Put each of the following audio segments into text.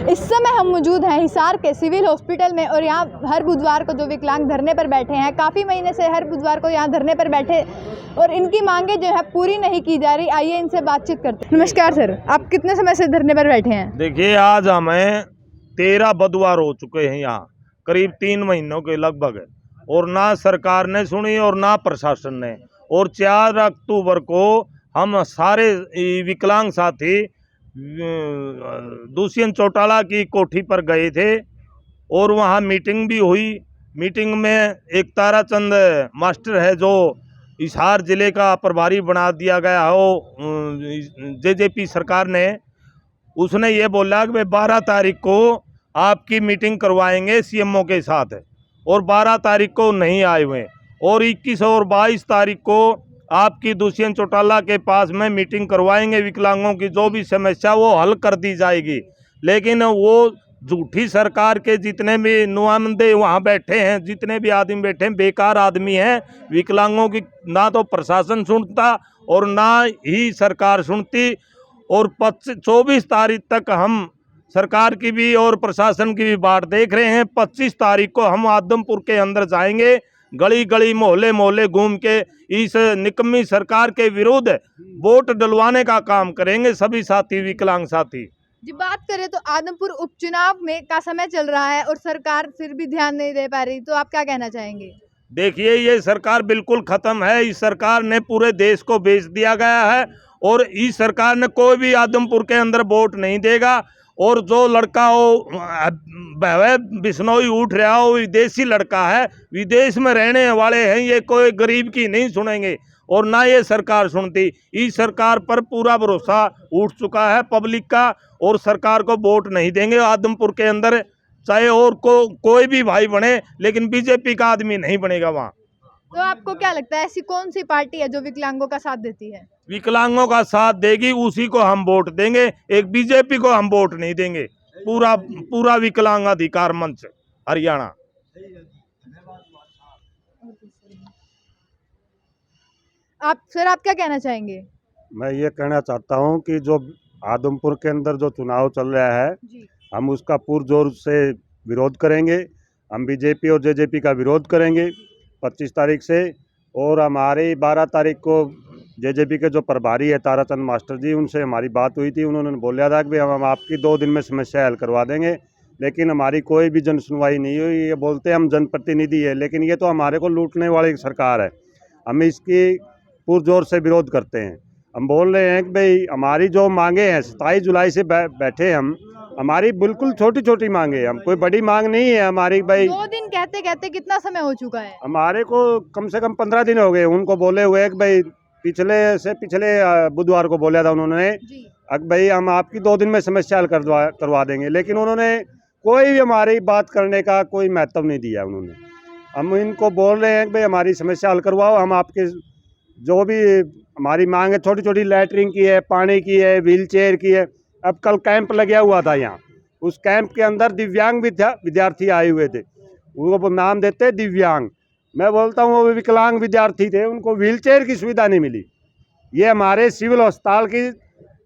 इस समय हम मौजूद हैं हिसार के सिविल हॉस्पिटल में और यहाँ हर बुधवार को जो विकलांग धरने पर बैठे हैं, काफ़ी महीने से हर बुधवार को यहाँ धरने पर बैठे और इनकी मांगे जो है पूरी नहीं की जा रही। आइए इनसे बातचीत करते हैं। नमस्कार सर, आप कितने समय से धरने पर बैठे हैं? देखिए, आज हमें 13 बुधवार हो चुके हैं यहाँ, करीब 3 महीनों के लगभग, और ना सरकार ने सुनी और ना प्रशासन ने। और 4 अक्टूबर को हम सारे विकलांग साथी दुष्यंत चौटाला की कोठी पर गए थे और वहाँ मीटिंग भी हुई। मीटिंग में एक ताराचंद मास्टर है जो हिसार जिले का प्रभारी बना दिया गया हो जेजेपी सरकार ने, उसने ये बोला कि 12 तारीख को आपकी मीटिंग करवाएंगे सीएमओ के साथ, और 12 तारीख को नहीं आए हुए। और 21 और 22 तारीख को आपकी दुष्यंत चौटाला के पास में मीटिंग करवाएंगे, विकलांगों की जो भी समस्या वो हल कर दी जाएगी। लेकिन वो झूठी सरकार के जितने भी नुमाइंदे वहाँ बैठे हैं, जितने भी आदमी बैठे हैं, बेकार आदमी हैं। विकलांगों की ना तो प्रशासन सुनता और ना ही सरकार सुनती। और 24 तारीख तक हम सरकार की भी और प्रशासन की भी बाट देख रहे हैं। 25 तारीख को हम आदमपुर के अंदर जाएंगे, गली गली मोहल्ले मोहल्ले घूम के इस निकम्मी सरकार के विरुद्ध वोट डलवाने का काम करेंगे सभी साथी, विकलांग साथी। जी, बात करें तो आदमपुर उपचुनाव में का समय चल रहा है और सरकार फिर भी ध्यान नहीं दे पा रही, तो आप क्या कहना चाहेंगे? देखिए, ये सरकार बिल्कुल खत्म है। इस सरकार ने पूरे देश को बेच दिया गया है और इस सरकार ने कोई भी आदमपुर के अंदर वोट नहीं देगा। और जो लड़का हो बिश्नोई उठ रहा हो, विदेशी लड़का है, विदेश में रहने वाले हैं, ये कोई गरीब की नहीं सुनेंगे और ना ये सरकार सुनती। इस सरकार पर पूरा भरोसा उठ चुका है पब्लिक का और सरकार को वोट नहीं देंगे आदमपुर के अंदर, चाहे और कोई भी भाई बने, लेकिन बीजेपी का आदमी नहीं बनेगा वहाँ। तो आपको क्या लगता है ऐसी कौन सी पार्टी है जो विकलांगों का साथ देती है? विकलांगों का साथ देगी उसी को हम वोट देंगे, एक बीजेपी को हम वोट नहीं देंगे। पूरा विकलांग अधिकार मंच हरियाणा। आप क्या कहना चाहेंगे? मैं ये कहना चाहता हूँ कि जो आदमपुर के अंदर जो चुनाव चल रहा है जी। हम उसका पुरजोर से विरोध करेंगे। हम बीजेपी और जेजेपी का विरोध करेंगे 25 तारीख से। और हमारी 12 तारीख को जेजेपी के जो प्रभारी है ताराचंद मास्टर जी, उनसे हमारी बात हुई थी। उन्होंने बोला था कि हम आपकी 2 दिन में समस्या हल करवा देंगे, लेकिन हमारी कोई भी जन सुनवाई नहीं हुई। ये बोलते हैं हम जनप्रतिनिधि है, लेकिन ये तो हमारे को लूटने वाली सरकार है। हम इसकी पुरजोर से विरोध करते हैं। हम बोल रहे हैं कि भाई हमारी जो मांगे हैं 27 जुलाई से बैठे हम, हमारी बिल्कुल छोटी छोटी मांगे हैं, हम कोई बड़ी मांग नहीं है हमारी। भाई 2 दिन कहते कहते कितना समय हो चुका है? हमारे को कम से कम 15 दिन हो गए उनको बोले हुए कि भाई पिछले बुधवार को बोला था उन्होंने कि भाई हम आपकी 2 दिन में समस्या हल करवा देंगे, लेकिन उन्होंने कोई भी हमारी बात करने का कोई महत्व नहीं दिया उन्होंने। हम इनको बोल रहे हैं कि भाई हमारी समस्या हल करवाओ, हम आपके जो भी हमारी मांग है, छोटी छोटी लैटरिन की है, पानी की है, व्हील चेयर की है। अब कल कैंप लगा हुआ था यहाँ, उस कैंप के अंदर दिव्यांग विद्यार्थी आए हुए थे, उनको नाम देते दिव्यांग। मैं बोलता हूँ वो विकलांग विद्यार्थी थे, उनको व्हील चेयर की सुविधा नहीं मिली। ये हमारे सिविल अस्पताल की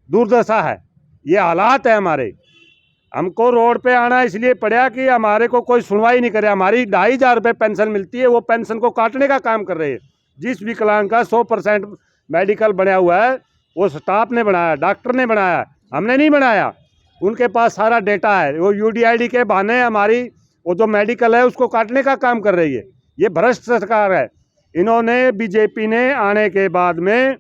दुर्दशा है, ये हालात है हमारे। हमको रोड पे आना इसलिए पड़ा कि हमारे को कोई सुनवाई नहीं करे। हमारी 2,500 रुपये पेंशन मिलती है, वो पेंशन को काटने का काम कर रहे हैं। जिस विकलांग का 100% मेडिकल बना हुआ है वो स्टाफ ने बनाया, डॉक्टर ने बनाया, हमने नहीं बनाया। उनके पास सारा डेटा है, वो UDID के बहाने हमारी वो जो मेडिकल है उसको काटने का काम कर रही है। ये भ्रष्ट सरकार है। इन्होंने बीजेपी ने आने के बाद में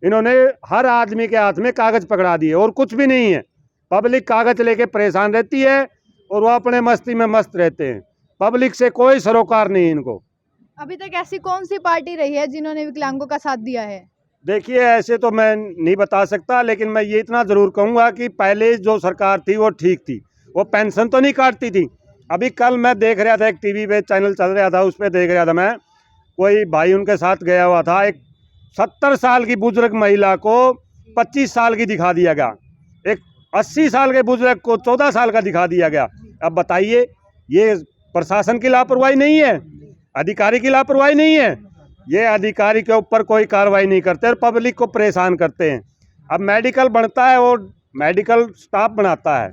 इन्होंने हर आदमी के हाथ में कागज़ पकड़ा दिए और कुछ भी नहीं है। पब्लिक कागज़ लेके परेशान रहती है और वो अपने मस्ती में मस्त रहते हैं। पब्लिक से कोई सरोकार नहीं इनको। अभी तक ऐसी कौन सी पार्टी रही है जिन्होंने विकलांगों का साथ दिया है? देखिए, ऐसे तो मैं नहीं बता सकता, लेकिन मैं ये इतना ज़रूर कहूँगा कि पहले जो सरकार थी वो ठीक थी, वो पेंशन तो नहीं काटती थी। अभी कल मैं देख रहा था, एक टीवी पे चैनल चल रहा था, उस पर देख रहा था मैं, कोई भाई उनके साथ गया हुआ था, एक 70 साल की बुजुर्ग महिला को 25 साल की दिखा दिया गया, एक 80 साल के बुजुर्ग को 14 साल का दिखा दिया गया। अब बताइए, ये प्रशासन की लापरवाही नहीं है, अधिकारी की लापरवाही नहीं है? ये अधिकारी के ऊपर कोई कार्रवाई नहीं करते और पब्लिक को परेशान करते हैं। अब मेडिकल बनता है और मेडिकल स्टाफ बनाता है,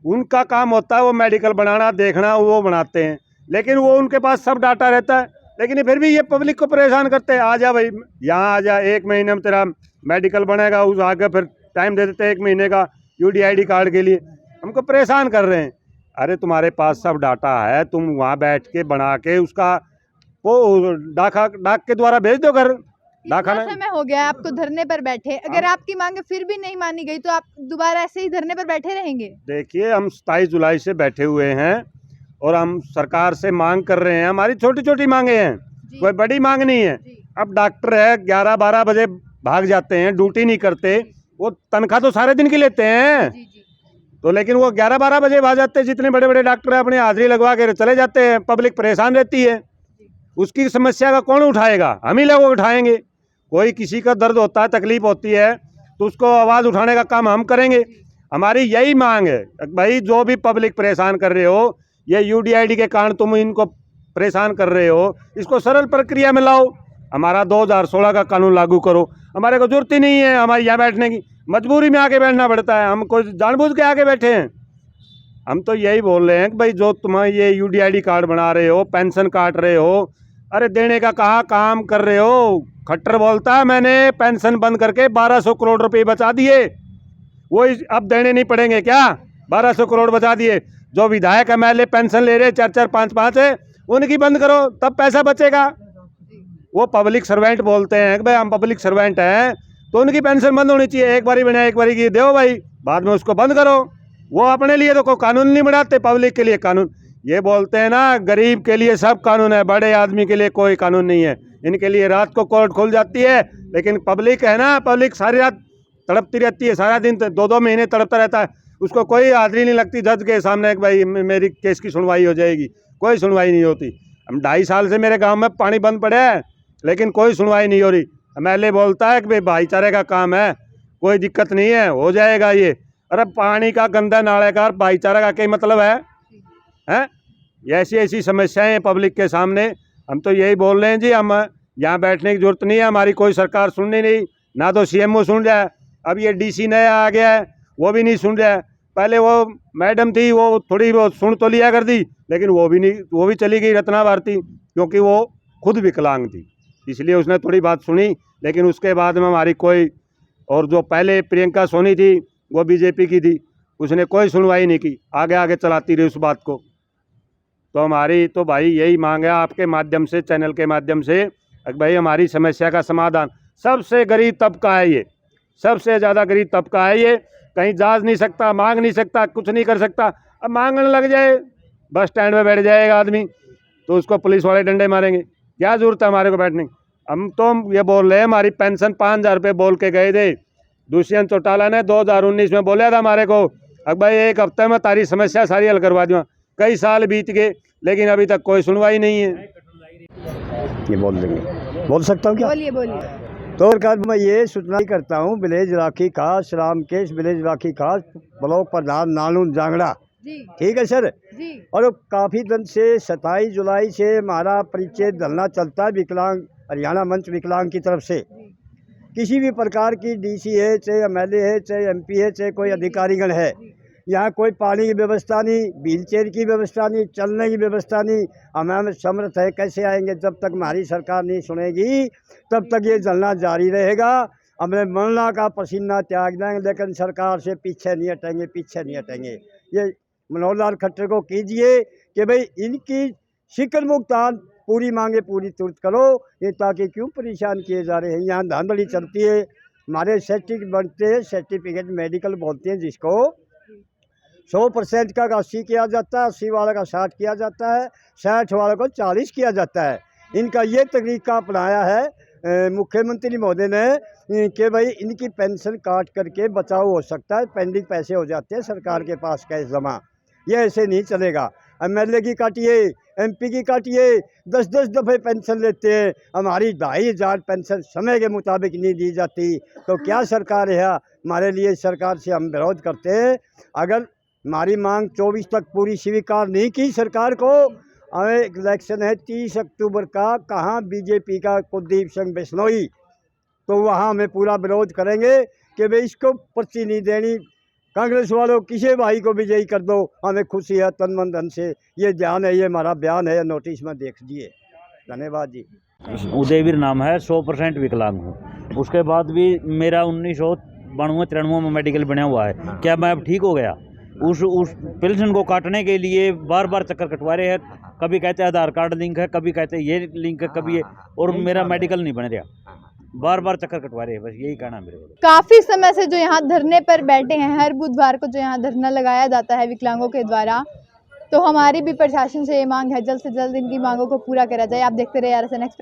उनका काम होता है वो मेडिकल बनाना, देखना, वो बनाते हैं, लेकिन वो उनके पास सब डाटा रहता है, लेकिन फिर भी ये पब्लिक को परेशान करते हैं। आ जा भाई यहाँ आ जा, 1 महीने में तेरा मेडिकल बनेगा, उस आगे फिर टाइम दे देते हैं 1 महीने का UDID कार्ड के लिए, हमको परेशान कर रहे हैं। अरे तुम्हारे पास सब डाटा है, तुम वहाँ बैठ के बना के उसका वो डाक के द्वारा भेज दो घर। इतना समय हो गया है आपको धरने पर बैठे, अगर आपकी मांगे फिर भी नहीं मानी गई तो आप दोबारा ऐसे ही धरने पर बैठे रहेंगे? देखिए, हम 27 जुलाई से बैठे हुए हैं और हम सरकार से मांग कर रहे हैं। हमारी छोटी छोटी मांगे हैं, कोई बड़ी मांग नहीं है। अब डॉक्टर है 11-12 बजे भाग जाते हैं, ड्यूटी नहीं करते, वो तनख्वाह तो सारे दिन की लेते हैं, तो लेकिन वो 11-12 बजे भाग जाते हैं। जितने बड़े बड़े डॉक्टर हैं अपनी हाजिरी लगवा के चले जाते हैं, पब्लिक परेशान रहती है। उसकी समस्या का कौन उठाएगा? हम ही लोग उठाएंगे। कोई किसी का दर्द होता है, तकलीफ होती है, तो उसको आवाज़ उठाने का काम हम करेंगे। हमारी यही मांग है भाई, जो भी पब्लिक परेशान कर रहे हो, ये UDID के कारण तुम इनको परेशान कर रहे हो, इसको सरल प्रक्रिया में लाओ। हमारा 2016 का कानून लागू करो। हमारे को जरूरत ही नहीं है हमारे यहाँ बैठने की, मजबूरी में आके बैठना पड़ता है। हम कोई जानबूझ के आके बैठे हैं? हम तो यही बोल रहे हैं कि भाई जो तुम ये UDID कार्ड बना रहे हो, पेंशन काट रहे हो, अरे देने का कहाँ काम कर रहे हो? खट्टर बोलता है मैंने पेंशन बंद करके 1200 करोड़ रुपए बचा दिए, वो अब देने नहीं पड़ेंगे क्या? 1200 करोड़ बचा दिए। जो विधायक MLA पेंशन ले रहे 4-4, 5-5 है, उनकी बंद करो, तब पैसा बचेगा। वो पब्लिक सर्वेंट बोलते हैं कि भाई हम पब्लिक सर्वेंट हैं, तो उनकी पेंशन बंद होनी चाहिए। एक बारी बनाए, एक बारी की दो भाई, बाद में उसको बंद करो। वो अपने लिए तो कोई कानून नहीं बनाते, पब्लिक के लिए कानून। ये बोलते हैं ना, गरीब के लिए सब कानून है, बड़े आदमी के लिए कोई कानून नहीं है। इनके लिए रात को कोर्ट खुल जाती है, लेकिन पब्लिक है ना, पब्लिक सारी रात तड़पती रहती है, सारा दिन 2-2 महीने तड़पता रहता है, उसको कोई हाजिरी नहीं लगती जज के सामने कि भाई मेरी केस की सुनवाई हो जाएगी। कोई सुनवाई नहीं होती। हम 2.5 साल से मेरे गांव में पानी बंद पड़ा है, लेकिन कोई सुनवाई नहीं हो रही। MLA बोलता है कि भाई भाईचारे का काम है, कोई दिक्कत नहीं है, हो जाएगा ये। अरे पानी का गंदा नाले का भाईचारा का क्या मतलब है? ऐसी ऐसी समस्याएं हैं पब्लिक के सामने। हम तो यही बोल रहे हैं जी, हम यहाँ बैठने की जरूरत नहीं है, हमारी कोई सरकार सुननी नहीं, ना तो CMO सुन रहा है, अब ये DC नया आ गया है, वो भी नहीं सुन रहा है। पहले वो मैडम थी, वो थोड़ी वो सुन तो लिया कर दी, लेकिन वो भी नहीं, वो भी चली गई, रत्ना भारती, क्योंकि वो खुद विकलांग थी, इसलिए उसने थोड़ी बात सुनी। लेकिन उसके बाद में हमारी कोई, और जो पहले प्रियंका सोनी थी वो BJP की थी, उसने कोई सुनवाई नहीं की, आगे आगे चलाती रही उस बात को। तो हमारी तो भाई यही मांग है आपके माध्यम से, चैनल के माध्यम से, भाई हमारी समस्या का समाधान। सबसे गरीब तबका है ये, सबसे ज़्यादा गरीब तबका है ये, कहीं जा नहीं सकता, मांग नहीं सकता, कुछ नहीं कर सकता। अब मांगने लग जाए, बस स्टैंड में बैठ जाएगा आदमी, तो उसको पुलिस वाले डंडे मारेंगे। क्या ज़रूरत है हमारे को बैठने की? हम तो ये बोल रहे हैं, हमारी पेंशन 5,000 रुपये बोल के गए थे, दुष्यंत चौटाला ने 2019 में बोला था हमारे को, अब भाई 1 हफ्ते में तारी समस्या सारी हल करवा दूँगा। कई साल बीत गए, लेकिन अभी तक कोई सुनवाई नहीं है। ये बोल देंगे, बोल सकता हूँ क्या? बोलिए बोलिए। तो मैं ये सूचना करता हूँ, विलेज राखी खास, रामकेश विलेज राखी खास, ब्लॉक प्रधान नानून जांगड़ा, जी ठीक है सर जी। और काफ़ी दिन से 27 जुलाई से हमारा परिचय धरना चलता है विकलांग, हरियाणा मंच विकलांग की तरफ से। किसी भी प्रकार की DC है, चाहे MLA है, चाहे MP है, चाहे कोई अधिकारीगण है, यहाँ कोई पानी की व्यवस्था नहीं, व्हील चेयर की व्यवस्था नहीं, चलने की व्यवस्था नहीं। हमें समर्थ है, कैसे आएंगे? जब तक हमारी सरकार नहीं सुनेगी तब तक ये जलना जारी रहेगा। हमें मरना का पसीना त्याग देंगे, लेकिन सरकार से पीछे नहीं हटेंगे, पीछे नहीं हटेंगे। ये मनोहर लाल खट्टर को कीजिए कि भाई इनकी शिकन भुगतान पूरी मांगे पूरी तुरंत करो, ये ताकि क्यों परेशान किए जा रहे हैं। यहाँ धांधली चलती है, हमारे सर्टिफिकेट बनते हैं, सर्टिफिकेट मेडिकल बोलते हैं जिसको, 100% का 80 किया जाता है, 80 वाले का 60 किया जाता है, 60 वाले को 40 किया जाता है। इनका ये तरीका अपनाया है मुख्यमंत्री महोदय ने कि भाई इनकी पेंशन काट करके बचाव हो सकता है, पेंडिंग पैसे हो जाते हैं सरकार के पास कैश जमा। ये ऐसे नहीं चलेगा। MLA की काटिए, MP की काटिए, 10-10 दफ़े पेंशन लेते हैं। हमारी 2,500 पेंशन समय के मुताबिक नहीं दी जाती, तो क्या सरकार है हमारे लिए? सरकार से हम विरोध करते हैं। अगर हमारी मांग 24 तक पूरी स्वीकार नहीं की सरकार को, हमें इलेक्शन है 30 अक्टूबर का, कहाँ BJP का कुलदीप सिंह बिश्नोई, तो वहाँ हमें पूरा विरोध करेंगे कि भाई इसको पर्ची नहीं देनी, कांग्रेस वालों किसी भाई को विजयी कर दो, हमें खुशी है तन मन धन से। ये ध्यान है, ये हमारा बयान है, नोटिस में देख दिए। धन्यवाद जी। उदयवीर नाम है, 100% विकलांग हूँ। उसके बाद भी मेरा 1992-93 में मेडिकल बना हुआ है। क्या मैं अब ठीक हो गया? उस पेंशन को काटने के लिए बार बार चक्कर कटवा रहे हैं। कभी कहते हैं आधार कार्ड लिंक है, कभी कहते हैं ये लिंक है, कभी ये, और मेरा मेडिकल नहीं बन रहा। बार बार चक्कर कटवा रहे हैं, बस यही कहना मेरे को। काफ़ी समय से जो यहाँ धरने पर बैठे हैं, हर बुधवार को जो यहाँ धरना लगाया जाता है विकलांगों के द्वारा, तो हमारी भी प्रशासन से ये मांग है जल्द से जल्द इनकी मांगों को पूरा करा जाए। आप देखते रहे RSN एक्सप्रेस।